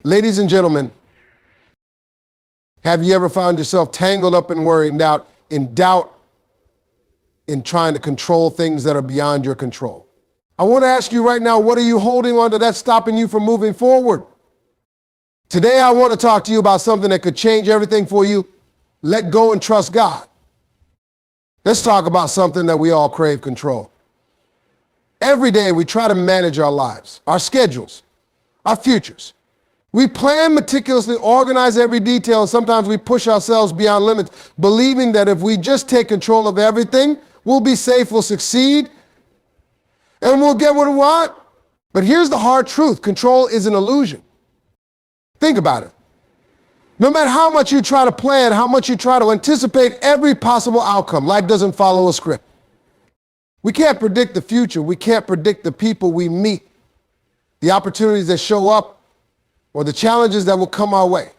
Ladies and gentlemen, have you ever found yourself tangled up in worry and doubt in trying to control things that are beyond your control? I want to ask you right now, what are you holding on to that's stopping you from moving forward? Today, I want to talk to you about something that could change everything for you. Let go and trust God. Let's talk about something that we all crave control. Every day, we try to manage our lives, our schedules, our futures. We plan meticulously, organize every detail, and sometimes we push ourselves beyond limits, believing that if we just take control of everything, we'll be safe, we'll succeed, and we'll get what we want. But here's the hard truth. Control is an illusion. Think about it. No matter how much you try to plan, how much you try to anticipate every possible outcome, life doesn't follow a script. We can't predict the future. We can't predict the people we meet, the opportunities that show up, or the challenges that will come our way.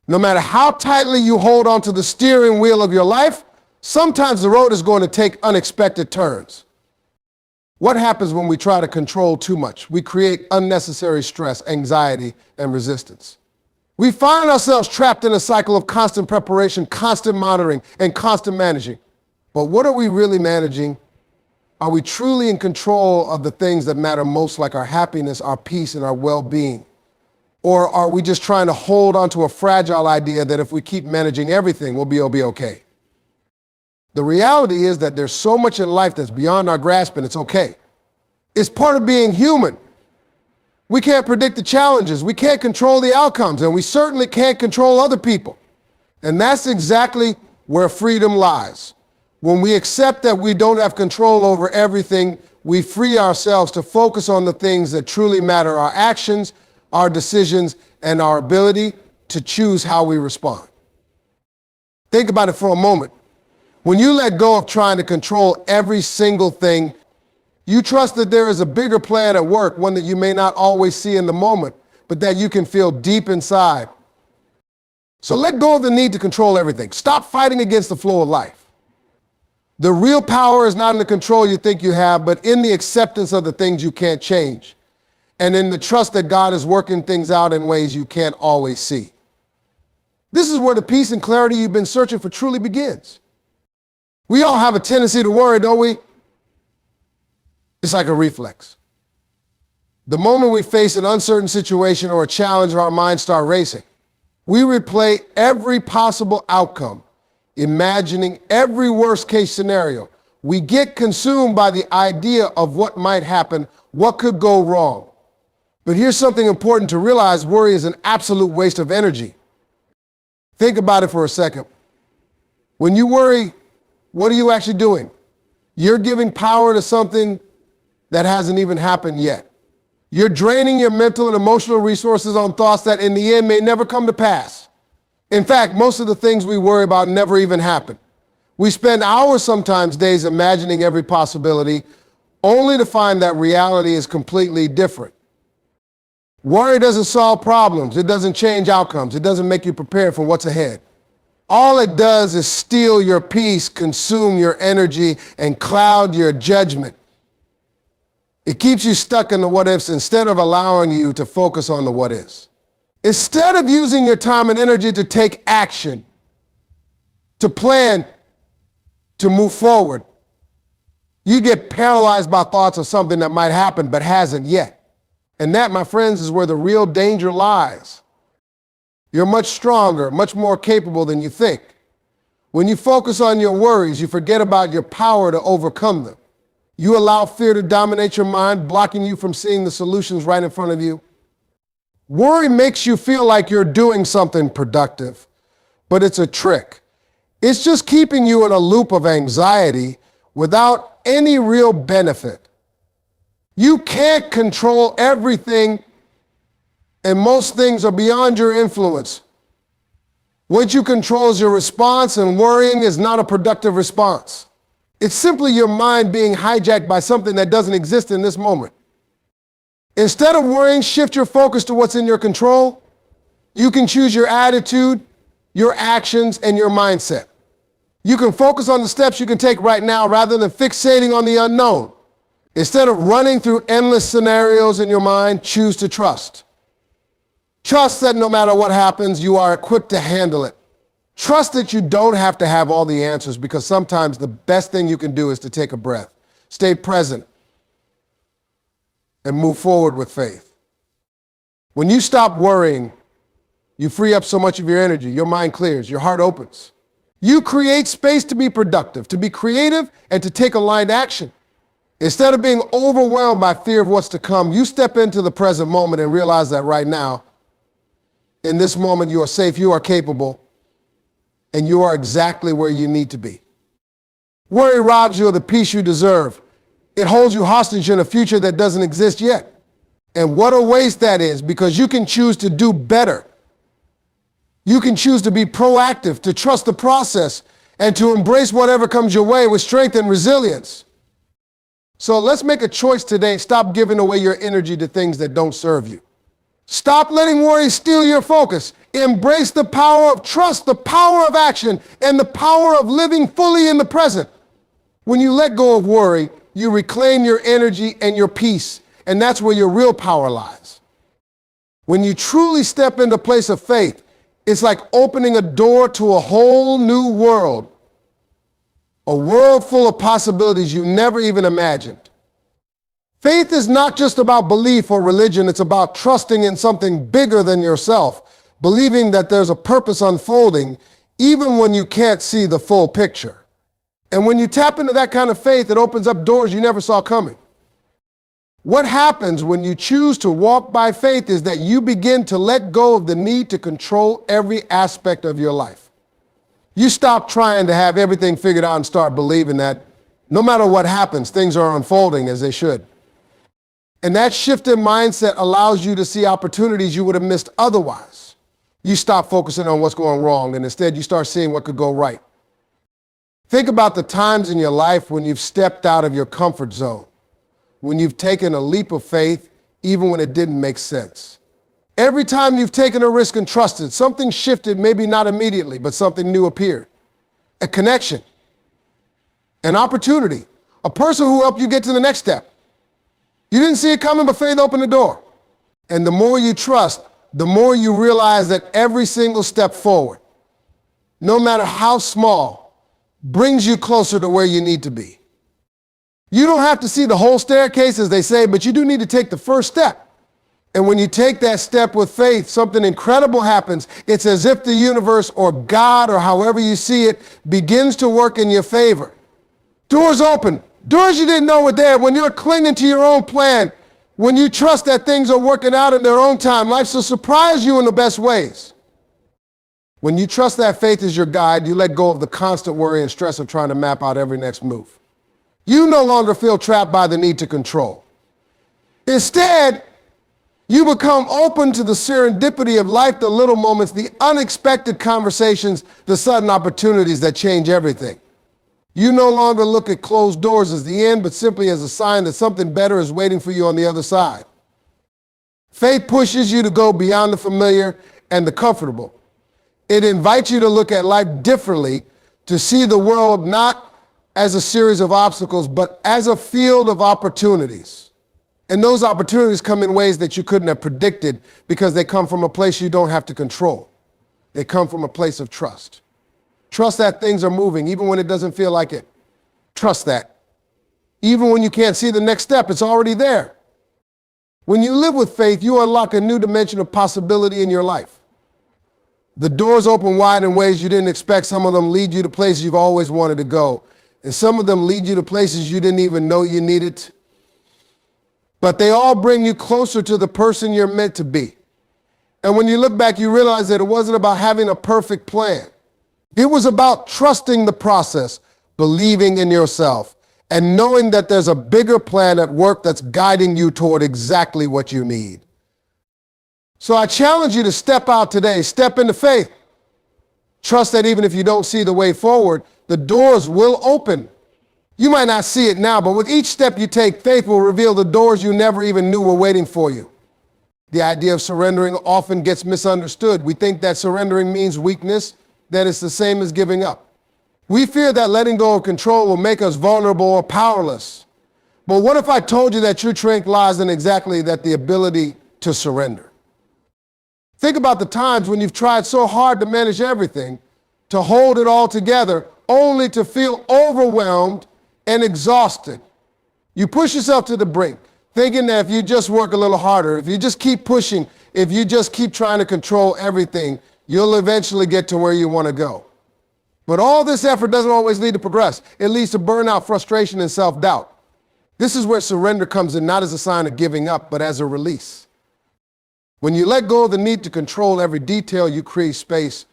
No matter how tightly you hold onto the steering wheel of your life, sometimes the road is going to take unexpected turns. What happens when we try to control too much? We create unnecessary stress, anxiety, and resistance. We find ourselves trapped in a cycle of constant preparation, constant monitoring, and constant managing. But what are we really managing? Are we truly in control of the things that matter most, like our happiness, our peace, and our well-being? Or are we just trying to hold on to a fragile idea that if we keep managing everything, we'll be okay? The reality is that there's so much in life that's beyond our grasp, and it's okay. It's part of being human. We can't predict the challenges. We can't control the outcomes, and we certainly can't control other people. And that's exactly where freedom lies. When we accept that we don't have control over everything, we free ourselves to focus on the things that truly matter, our actions, our decisions, and our ability to choose how we respond. Think about it for a moment. When you let go of trying to control every single thing, you trust that there is a bigger plan at work, one that you may not always see in the moment, but that you can feel deep inside. So let go of the need to control everything. Stop fighting against the flow of life. The real power is not in the control you think you have, but in the acceptance of the things you can't change, and in the trust that God is working things out in ways you can't always see. This is where the peace and clarity you've been searching for truly begins. We all have a tendency to worry, don't we? It's like a reflex. The moment we face an uncertain situation or a challenge, our minds start racing. We replay every possible outcome, imagining every worst-case scenario. We get consumed by the idea of what might happen, what could go wrong. But here's something important to realize. Worry is an absolute waste of energy. Think about it for a second. When you worry, what are you actually doing? You're giving power to something that hasn't even happened yet. You're draining your mental and emotional resources on thoughts that in the end may never come to pass. In fact, most of the things we worry about never even happen. We spend hours, sometimes days, imagining every possibility, only to find that reality is completely different. Worry doesn't solve problems. It doesn't change outcomes. It doesn't make you prepared for what's ahead. All it does is steal your peace, consume your energy, and cloud your judgment. It keeps you stuck in the what ifs instead of allowing you to focus on the what is. Instead of using your time and energy to take action, to plan, to move forward, you get paralyzed by thoughts of something that might happen but hasn't yet. And that, my friends, is where the real danger lies. You're much stronger, much more capable than you think. When you focus on your worries, you forget about your power to overcome them. You allow fear to dominate your mind, blocking you from seeing the solutions right in front of you. Worry makes you feel like you're doing something productive, but it's a trick. It's just keeping you in a loop of anxiety without any real benefit. You can't control everything, and most things are beyond your influence. What you control is your response, and worrying is not a productive response. It's simply your mind being hijacked by something that doesn't exist in this moment. Instead of worrying, shift your focus to what's in your control. You can choose your attitude, your actions, and your mindset. You can focus on the steps you can take right now rather than fixating on the unknown. Instead of running through endless scenarios in your mind, choose to trust. Trust that no matter what happens, you are equipped to handle it. Trust that you don't have to have all the answers, because sometimes the best thing you can do is to take a breath, stay present, and move forward with faith. When you stop worrying, you free up so much of your energy, your mind clears, your heart opens. You create space to be productive, to be creative, and to take aligned action. Instead of being overwhelmed by fear of what's to come, you step into the present moment and realize that right now, in this moment, you are safe, you are capable, and you are exactly where you need to be. Worry robs you of the peace you deserve. It holds you hostage in a future that doesn't exist yet. And what a waste that is, because you can choose to do better. You can choose to be proactive, to trust the process, and to embrace whatever comes your way with strength and resilience. So let's make a choice today. Stop giving away your energy to things that don't serve you. Stop letting worry steal your focus. Embrace the power of trust, the power of action, and the power of living fully in the present. When you let go of worry, you reclaim your energy and your peace, and that's where your real power lies. When you truly step into a place of faith, it's like opening a door to a whole new world, a world full of possibilities you never even imagined. Faith is not just about belief or religion, it's about trusting in something bigger than yourself, believing that there's a purpose unfolding, even when you can't see the full picture. And when you tap into that kind of faith, it opens up doors you never saw coming. What happens when you choose to walk by faith is that you begin to let go of the need to control every aspect of your life. You stop trying to have everything figured out and start believing that no matter what happens, things are unfolding as they should. And that shift in mindset allows you to see opportunities you would have missed otherwise. You stop focusing on what's going wrong, and instead you start seeing what could go right. Think about the times in your life when you've stepped out of your comfort zone, when you've taken a leap of faith, even when it didn't make sense. Every time you've taken a risk and trusted, something shifted, maybe not immediately, but something new appeared. A connection, an opportunity, a person who helped you get to the next step. You didn't see it coming, but faith opened the door. And the more you trust, the more you realize that every single step forward, no matter how small, brings you closer to where you need to be. You don't have to see the whole staircase, as they say, but you do need to take the first step. And when you take that step with faith, something incredible happens. It's as if the universe or God, or however you see it, begins to work in your favor. Doors open. Doors you didn't know were there. When you're clinging to your own plan, when you trust that things are working out in their own time, life will surprise you in the best ways. When you trust that faith is your guide, you let go of the constant worry and stress of trying to map out every next move. You no longer feel trapped by the need to control. Instead, you become open to the serendipity of life, the little moments, the unexpected conversations, the sudden opportunities that change everything. You no longer look at closed doors as the end, but simply as a sign that something better is waiting for you on the other side. Faith pushes you to go beyond the familiar and the comfortable. It invites you to look at life differently, to see the world not as a series of obstacles, but as a field of opportunities. And those opportunities come in ways that you couldn't have predicted, because they come from a place you don't have to control. They come from a place of trust. Trust that things are moving, even when it doesn't feel like it. Trust that. Even when you can't see the next step, it's already there. When you live with faith, you unlock a new dimension of possibility in your life. The doors open wide in ways you didn't expect. Some of them lead you to places you've always wanted to go. And some of them lead you to places you didn't even know you needed. But they all bring you closer to the person you're meant to be. And when you look back, you realize that it wasn't about having a perfect plan. It was about trusting the process, believing in yourself, and knowing that there's a bigger plan at work that's guiding you toward exactly what you need. So I challenge you to step out today, step into faith. Trust that even if you don't see the way forward, the doors will open. You might not see it now, but with each step you take, faith will reveal the doors you never even knew were waiting for you. The idea of surrendering often gets misunderstood. We think that surrendering means weakness, that it's the same as giving up. We fear that letting go of control will make us vulnerable or powerless. But what if I told you that true strength lies in exactly that, the ability to surrender? Think about the times when you've tried so hard to manage everything, to hold it all together, only to feel overwhelmed and exhausted. You push yourself to the brink, thinking that if you just work a little harder, if you just keep pushing, if you just keep trying to control everything, you'll eventually get to where you want to go. But all this effort doesn't always lead to progress. It leads to burnout, frustration, and self-doubt. This is where surrender comes in, not as a sign of giving up, but as a release. When you let go of the need to control every detail, you create space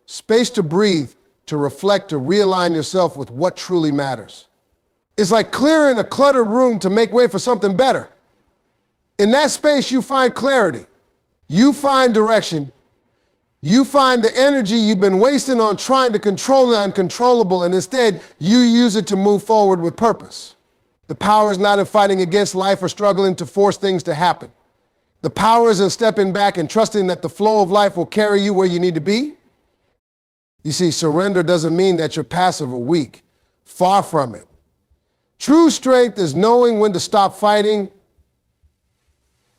to breathe, to reflect, to realign yourself with what truly matters. It's like clearing a cluttered room to make way for something better. In that space, you find clarity. You find direction. You find the energy you've been wasting on trying to control the uncontrollable, and instead, you use it to move forward with purpose. The power is not in fighting against life or struggling to force things to happen. The power is in stepping back and trusting that the flow of life will carry you where you need to be. You see, surrender doesn't mean that you're passive or weak. Far from it. True strength is knowing when to stop fighting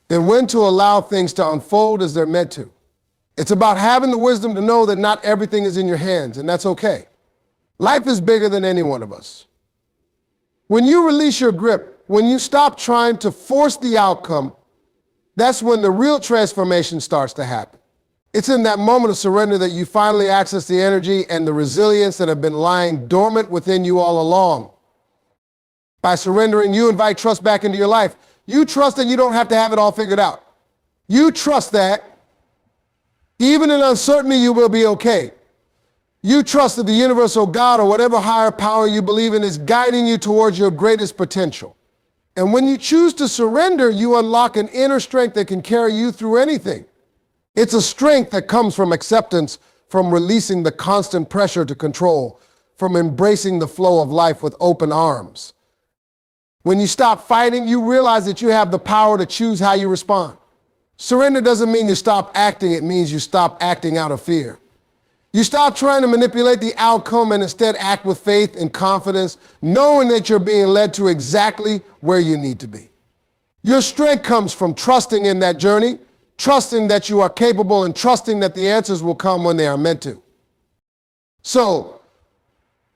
and when to allow things to unfold as they're meant to. It's about having the wisdom to know that not everything is in your hands, and that's okay. Life is bigger than any one of us. When you release your grip, when you stop trying to force the outcome, that's when the real transformation starts to happen. It's in that moment of surrender that you finally access the energy and the resilience that have been lying dormant within you all along. By surrendering, you invite trust back into your life. You trust that you don't have to have it all figured out. You trust that even in uncertainty, you will be okay. You trust that the universal God or whatever higher power you believe in is guiding you towards your greatest potential. And when you choose to surrender, you unlock an inner strength that can carry you through anything. It's a strength that comes from acceptance, from releasing the constant pressure to control, from embracing the flow of life with open arms. When you stop fighting, you realize that you have the power to choose how you respond. Surrender doesn't mean you stop acting, it means you stop acting out of fear. You stop trying to manipulate the outcome and instead act with faith and confidence, knowing that you're being led to exactly where you need to be. Your strength comes from trusting in that journey, trusting that you are capable, and trusting that the answers will come when they are meant to. So,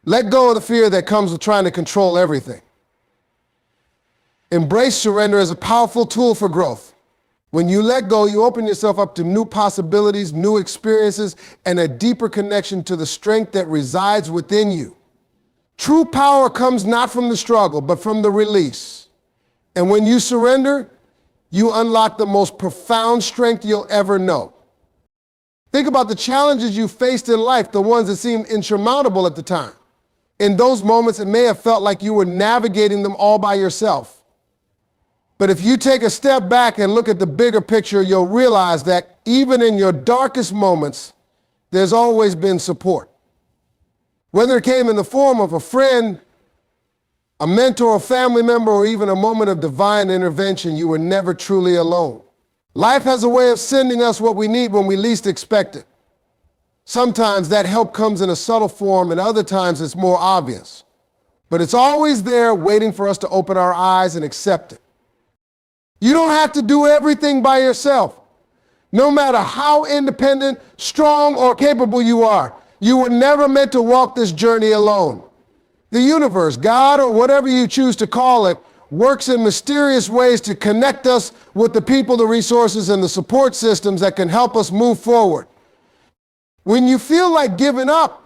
let go of the fear that comes with trying to control everything. Embrace surrender as a powerful tool for growth. When you let go, you open yourself up to new possibilities, new experiences, and a deeper connection to the strength that resides within you. True power comes not from the struggle, but from the release. And when you surrender, you unlock the most profound strength you'll ever know. Think about the challenges you faced in life, the ones that seemed insurmountable at the time. In those moments, it may have felt like you were navigating them all by yourself. But if you take a step back and look at the bigger picture, you'll realize that even in your darkest moments, there's always been support. Whether it came in the form of a friend, a mentor, a family member, or even a moment of divine intervention, you were never truly alone. Life has a way of sending us what we need when we least expect it. Sometimes that help comes in a subtle form, and other times it's more obvious. But it's always there waiting for us to open our eyes and accept it. You don't have to do everything by yourself. No matter how independent, strong, or capable you are, you were never meant to walk this journey alone. The universe, God, or whatever you choose to call it, works in mysterious ways to connect us with the people, the resources, and the support systems that can help us move forward. When you feel like giving up,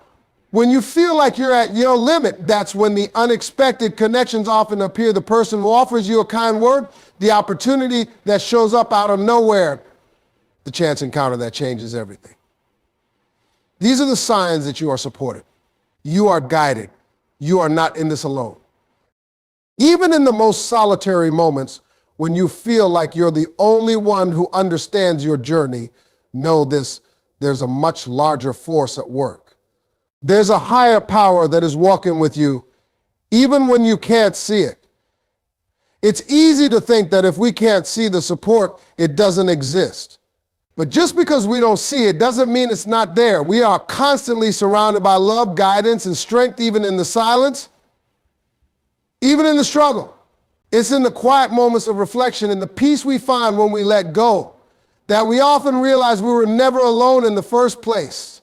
when you feel like you're at your limit, that's when the unexpected connections often appear. The person who offers you a kind word, the opportunity that shows up out of nowhere, the chance encounter that changes everything. These are the signs that you are supported. You are guided. You are not in this alone. Even in the most solitary moments, when you feel like you're the only one who understands your journey, know this, there's a much larger force at work. There's a higher power that is walking with you, even when you can't see it. It's easy to think that if we can't see the support, it doesn't exist. But just because we don't see it doesn't mean it's not there. We are constantly surrounded by love, guidance, and strength, even in the silence, even in the struggle. It's in the quiet moments of reflection and the peace we find when we let go that we often realize we were never alone in the first place.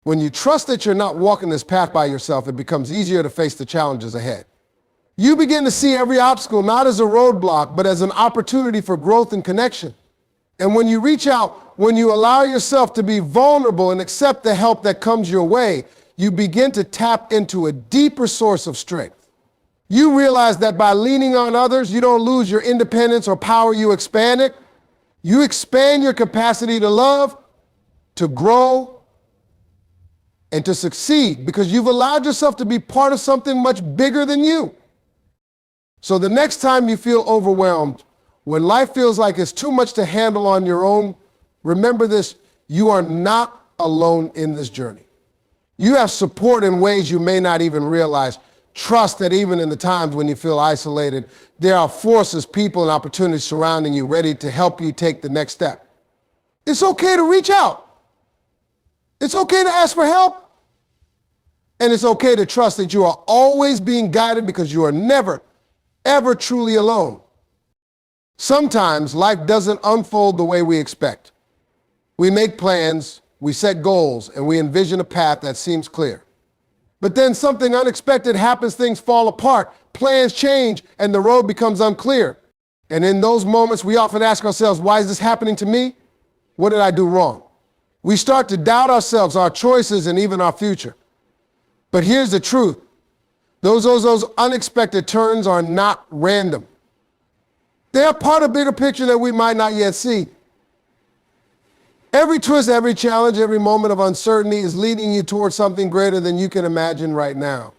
When you trust that you're not walking this path by yourself, it becomes easier to face the challenges ahead. You begin to see every obstacle not as a roadblock, but as an opportunity for growth and connection. And when you reach out, when you allow yourself to be vulnerable and accept the help that comes your way, you begin to tap into a deeper source of strength. You realize that by leaning on others, you don't lose your independence or power, you expand it. You expand your capacity to love, to grow, and to succeed because you've allowed yourself to be part of something much bigger than you. So the next time you feel overwhelmed, when life feels like it's too much to handle on your own, remember this: you are not alone in this journey. You have support in ways you may not even realize. Trust that even in the times when you feel isolated, there are forces, people, and opportunities surrounding you ready to help you take the next step. It's okay to reach out. It's okay to ask for help. And it's okay to trust that you are always being guided because you are never, ever truly alone. Sometimes life doesn't unfold the way we expect. We make plans, we set goals, and we envision a path that seems clear. But then something unexpected happens, things fall apart, plans change, and the road becomes unclear. And in those moments, we often ask ourselves, why is this happening to me? What did I do wrong? We start to doubt ourselves, our choices, and even our future. But here's the truth. Those unexpected turns are not random. They are part of a bigger picture that we might not yet see. Every twist, every challenge, every moment of uncertainty is leading you towards something greater than you can imagine right now.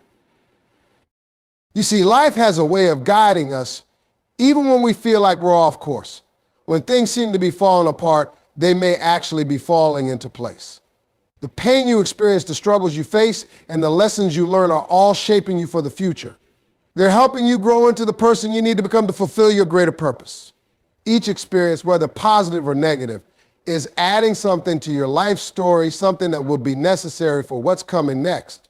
You see, life has a way of guiding us even when we feel like we're off course. When things seem to be falling apart, they may actually be falling into place. The pain you experience, the struggles you face, and the lessons you learn are all shaping you for the future. They're helping you grow into the person you need to become to fulfill your greater purpose. Each experience, whether positive or negative, is adding something to your life story, something that will be necessary for what's coming next.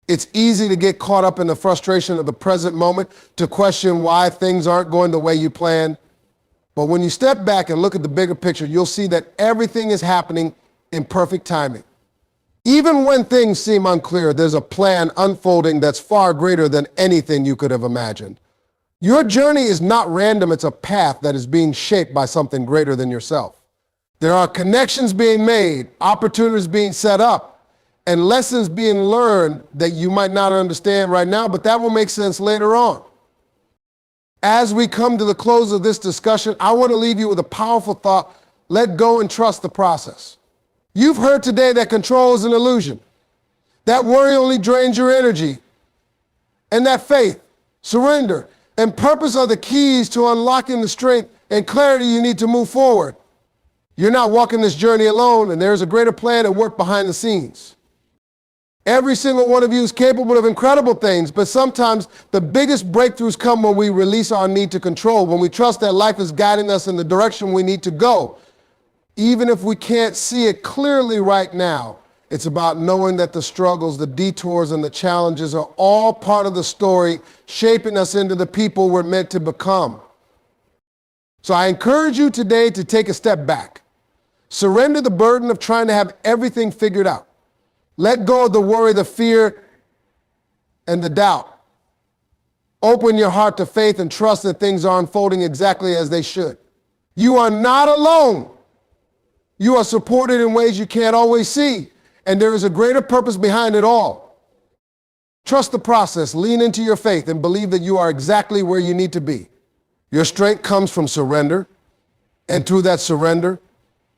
It's easy to get caught up in the frustration of the present moment, to question why things aren't going the way you planned. But when you step back and look at the bigger picture, you'll see that everything is happening in perfect timing. Even when things seem unclear, there's a plan unfolding that's far greater than anything you could have imagined. Your journey is not random, it's a path that is being shaped by something greater than yourself. There are connections being made, opportunities being set up, and lessons being learned that you might not understand right now, but that will make sense later on. As we come to the close of this discussion, I want to leave you with a powerful thought: let go and trust the process. You've heard today that control is an illusion, that worry only drains your energy, and that faith, surrender, and purpose are the keys to unlocking the strength and clarity you need to move forward. You're not walking this journey alone, and there's a greater plan at work behind the scenes. Every single one of you is capable of incredible things, but sometimes the biggest breakthroughs come when we release our need to control, when we trust that life is guiding us in the direction we need to go. Even if we can't see it clearly right now, it's about knowing that the struggles, the detours, and the challenges are all part of the story, shaping us into the people we're meant to become. So I encourage you today to take a step back. Surrender the burden of trying to have everything figured out. Let go of the worry, the fear, and the doubt. Open your heart to faith and trust that things are unfolding exactly as they should. You are not alone. You are supported in ways you can't always see, and there is a greater purpose behind it all. Trust the process, lean into your faith, and believe that you are exactly where you need to be. Your strength comes from surrender, and through that surrender,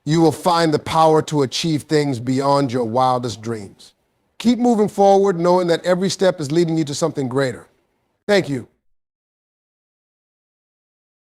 you will find the power to achieve things beyond your wildest dreams. Keep moving forward, knowing that every step is leading you to something greater. Thank you.